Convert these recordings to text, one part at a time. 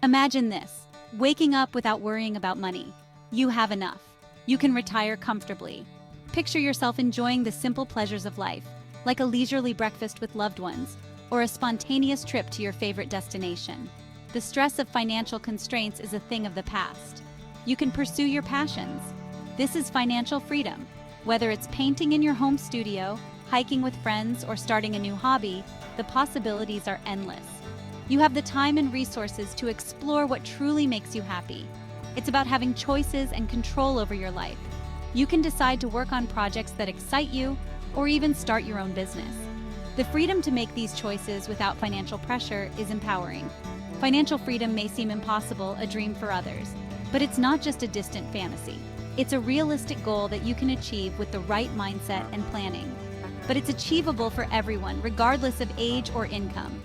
Imagine this, waking up without worrying about money. You have enough. You can retire comfortably. Picture yourself enjoying the simple pleasures of life, like a leisurely breakfast with loved ones, or a spontaneous trip to your favorite destination. The stress of financial constraints is a thing of the past. You can pursue your passions. This is financial freedom. Whether it's painting in your home studio, hiking with friends, or starting a new hobby, the possibilities are endless. You have the time and resources to explore what truly makes you happy. It's about having choices and control over your life. You can decide to work on projects that excite you, or even start your own business. The freedom to make these choices without financial pressure is empowering. Financial freedom may seem impossible, a dream for others, but it's not just a distant fantasy. It's a realistic goal that you can achieve with the right mindset and planning. But it's achievable for everyone, regardless of age or income.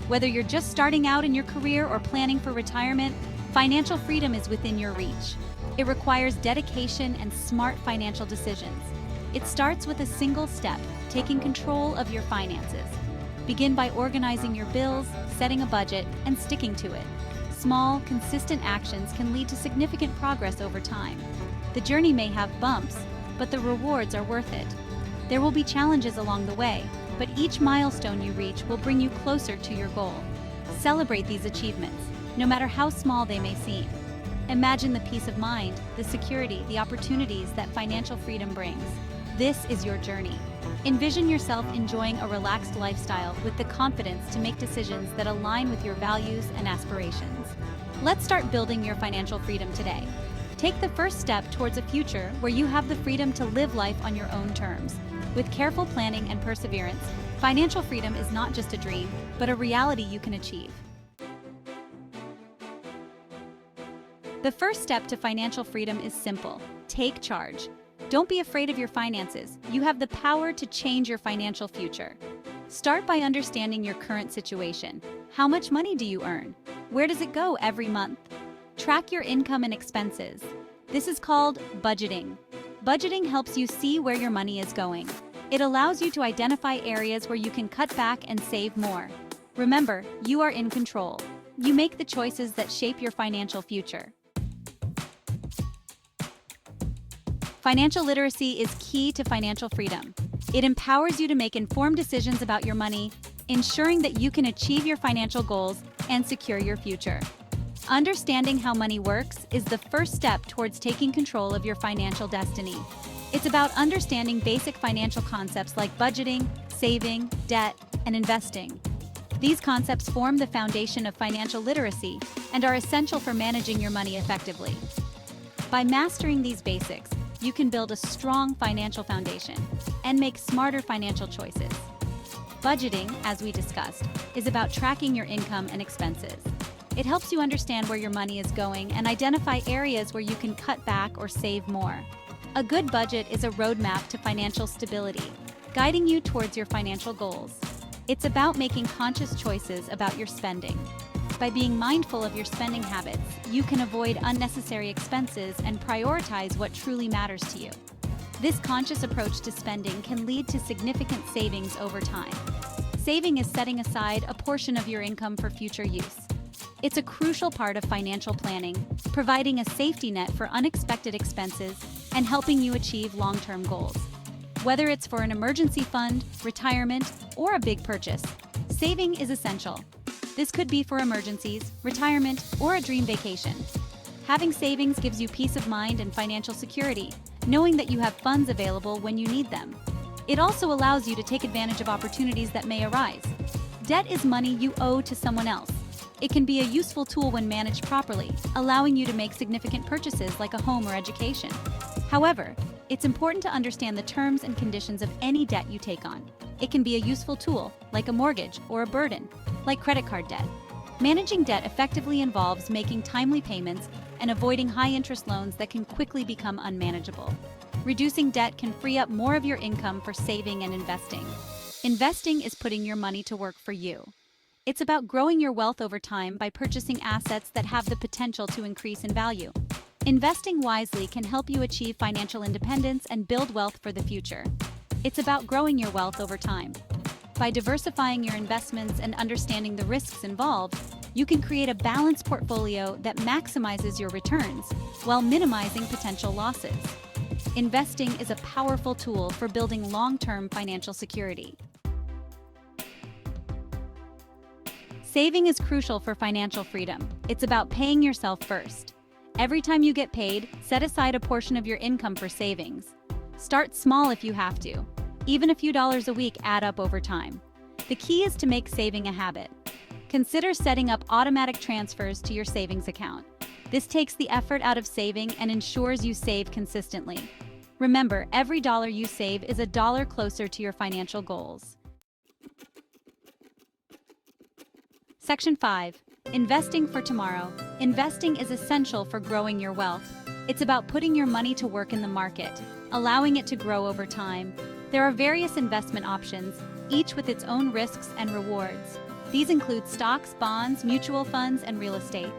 Whether you're just starting out in your career or planning for retirement, financial freedom is within your reach. It requires dedication and smart financial decisions. It starts with a single step, taking control of your finances. Begin by organizing your bills, setting a budget, and sticking to it. Small, consistent actions can lead to significant progress over time. The journey may have bumps, but the rewards are worth it. There will be challenges along the way, but each milestone you reach will bring you closer to your goal. Celebrate these achievements, no matter how small they may seem. Imagine the peace of mind, the security, the opportunities that financial freedom brings. This is your journey. Envision yourself enjoying a relaxed lifestyle with the confidence to make decisions that align with your values and aspirations. Let's start building your financial freedom today. Take the first step towards a future where you have the freedom to live life on your own terms. With careful planning and perseverance, financial freedom is not just a dream, but a reality you can achieve. The first step to financial freedom is simple. Take charge. Don't be afraid of your finances. You have the power to change your financial future. Start by understanding your current situation. How much money do you earn? Where does it go every month? Track your income and expenses. This is called budgeting. Budgeting helps you see where your money is going. It allows you to identify areas where you can cut back and save more. Remember, you are in control. You make the choices that shape your financial future. Financial literacy is key to financial freedom. It empowers you to make informed decisions about your money, ensuring that you can achieve your financial goals and secure your future. Understanding how money works is the first step towards taking control of your financial destiny. It's about understanding basic financial concepts like budgeting, saving, debt, and investing. These concepts form the foundation of financial literacy and are essential for managing your money effectively. By mastering these basics, you can build a strong financial foundation and make smarter financial choices. Budgeting, as we discussed, is about tracking your income and expenses. It helps you understand where your money is going and identify areas where you can cut back or save more. A good budget is a roadmap to financial stability, guiding you towards your financial goals. It's about making conscious choices about your spending. By being mindful of your spending habits, you can avoid unnecessary expenses and prioritize what truly matters to you. This conscious approach to spending can lead to significant savings over time. Saving is setting aside a portion of your income for future use. It's a crucial part of financial planning, providing a safety net for unexpected expenses and helping you achieve long-term goals. Whether it's for an emergency fund, retirement, or a big purchase, saving is essential. This could be for emergencies, retirement, or a dream vacation. Having savings gives you peace of mind and financial security, knowing that you have funds available when you need them. It also allows you to take advantage of opportunities that may arise. Debt is money you owe to someone else. It can be a useful tool when managed properly, allowing you to make significant purchases like a home or education. However, it's important to understand the terms and conditions of any debt you take on. It can be a useful tool, like a mortgage, or a burden, like credit card debt. Managing debt effectively involves making timely payments and avoiding high-interest loans that can quickly become unmanageable. Reducing debt can free up more of your income for saving and investing. Investing is putting your money to work for you. It's about growing your wealth over time by purchasing assets that have the potential to increase in value. Investing wisely can help you achieve financial independence and build wealth for the future. It's about growing your wealth over time. By diversifying your investments and understanding the risks involved, You can create a balanced portfolio that maximizes your returns while minimizing potential losses. Investing is a powerful tool for building long-term financial security. Saving is crucial for financial freedom. It's about paying yourself first. Every time you get paid, set aside a portion of your income for savings. Start small if you have to. Even a few dollars a week add up over time. The key is to make saving a habit. Consider setting up automatic transfers to your savings account. This takes the effort out of saving and ensures you save consistently. Remember, every dollar you save is a dollar closer to your financial goals. Section 5. Investing for tomorrow. Investing is essential for growing your wealth. It's about putting your money to work in the market, allowing it to grow over time. There are various investment options, each with its own risks and rewards. These include stocks, bonds, mutual funds, and real estate.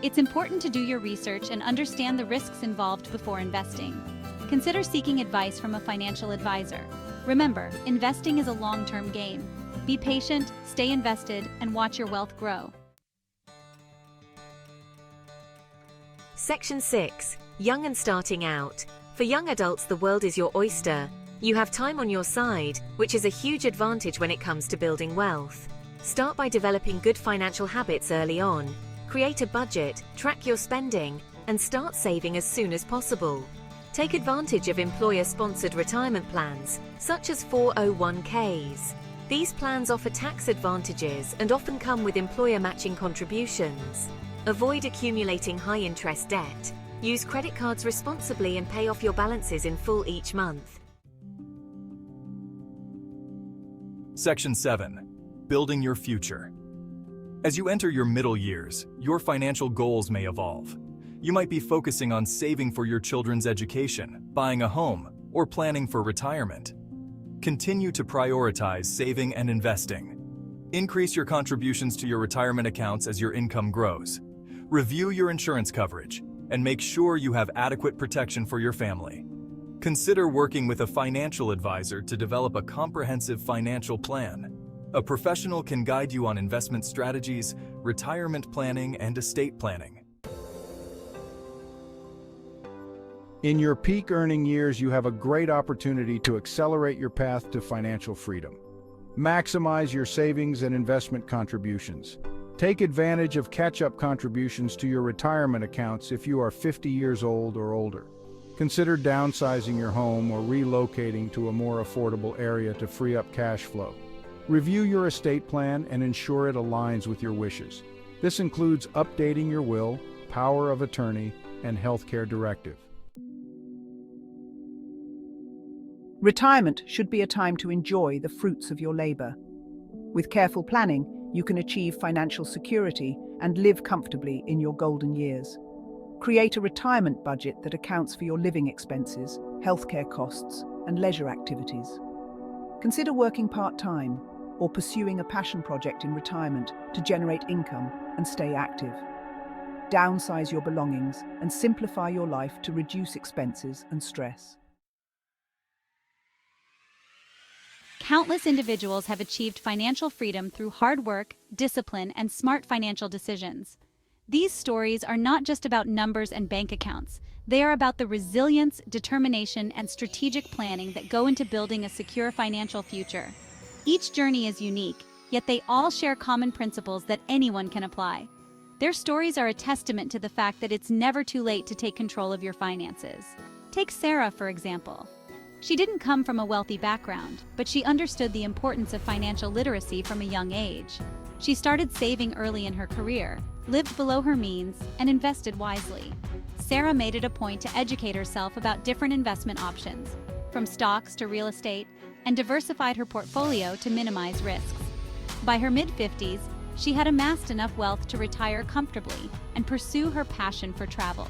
It's important to do your research and understand the risks involved before investing. Consider seeking advice from a financial advisor. Remember, investing is a long-term game. Be patient, stay invested, and watch your wealth grow. Section 6. Young and starting out. For young adults, the world is your oyster. You have time on your side, which is a huge advantage when it comes to building wealth. Start by developing good financial habits early on. Create a budget, track your spending, and start saving as soon as possible. Take advantage of employer-sponsored retirement plans, such as 401ks. These plans offer tax advantages and often come with employer-matching contributions. Avoid accumulating high-interest debt. Use credit cards responsibly and pay off your balances in full each month. Section 7. Building your future. As you enter your middle years, your financial goals may evolve. You might be focusing on saving for your children's education, buying a home, or planning for retirement. Continue to prioritize saving and investing. Increase your contributions to your retirement accounts as your income grows. Review your insurance coverage and make sure you have adequate protection for your family. Consider working with a financial advisor to develop a comprehensive financial plan. A professional can guide you on investment strategies, retirement planning, and estate planning. In your peak earning years, you have a great opportunity to accelerate your path to financial freedom. Maximize your savings and investment contributions. Take advantage of catch-up contributions to your retirement accounts if you are 50 years old or older. Consider downsizing your home or relocating to a more affordable area to free up cash flow. Review your estate plan and ensure it aligns with your wishes. This includes updating your will, power of attorney, and healthcare directive. Retirement should be a time to enjoy the fruits of your labor. With careful planning, you can achieve financial security and live comfortably in your golden years. Create a retirement budget that accounts for your living expenses, healthcare costs, and leisure activities. Consider working part-time or pursuing a passion project in retirement to generate income and stay active. Downsize your belongings and simplify your life to reduce expenses and stress. Countless individuals have achieved financial freedom through hard work, discipline, and smart financial decisions. These stories are not just about numbers and bank accounts. They are about the resilience, determination, and strategic planning that go into building a secure financial future. Each journey is unique, yet they all share common principles that anyone can apply. Their stories are a testament to the fact that it's never too late to take control of your finances. Take Sarah, for example. She didn't come from a wealthy background, but she understood the importance of financial literacy from a young age. She started saving early in her career, lived below her means, and invested wisely. Sarah made it a point to educate herself about different investment options, from stocks to real estate, and diversified her portfolio to minimize risks. By her mid-50s, she had amassed enough wealth to retire comfortably and pursue her passion for travel.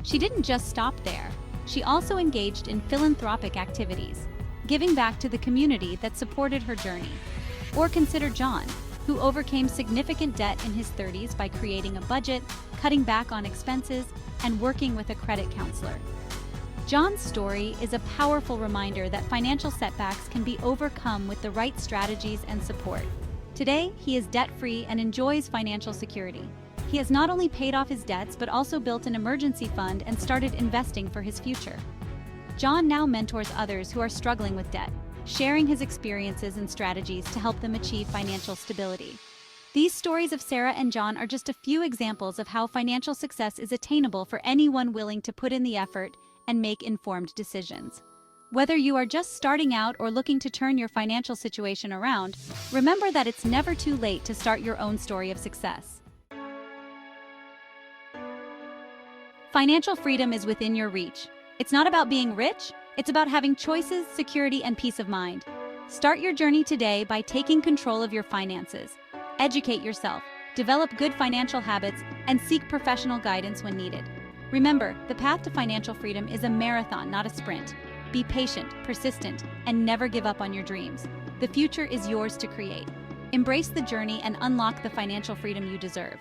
She didn't just stop there. She also engaged in philanthropic activities, giving back to the community that supported her journey. Or consider John, who overcame significant debt in his 30s by creating a budget, cutting back on expenses, and working with a credit counselor. John's story is a powerful reminder that financial setbacks can be overcome with the right strategies and support. Today, he is debt-free and enjoys financial security. He has not only paid off his debts but also built an emergency fund and started investing for his future. John now mentors others who are struggling with debt, sharing his experiences and strategies to help them achieve financial stability. These stories of Sarah and John are just a few examples of how financial success is attainable for anyone willing to put in the effort and make informed decisions. Whether you are just starting out or looking to turn your financial situation around, remember that it's never too late to start your own story of success. Financial freedom is within your reach. It's not about being rich, it's about having choices, security, and peace of mind. Start your journey today by taking control of your finances. Educate yourself, develop good financial habits, and seek professional guidance when needed. Remember, the path to financial freedom is a marathon, not a sprint. Be patient, persistent, and never give up on your dreams. The future is yours to create. Embrace the journey and unlock the financial freedom you deserve.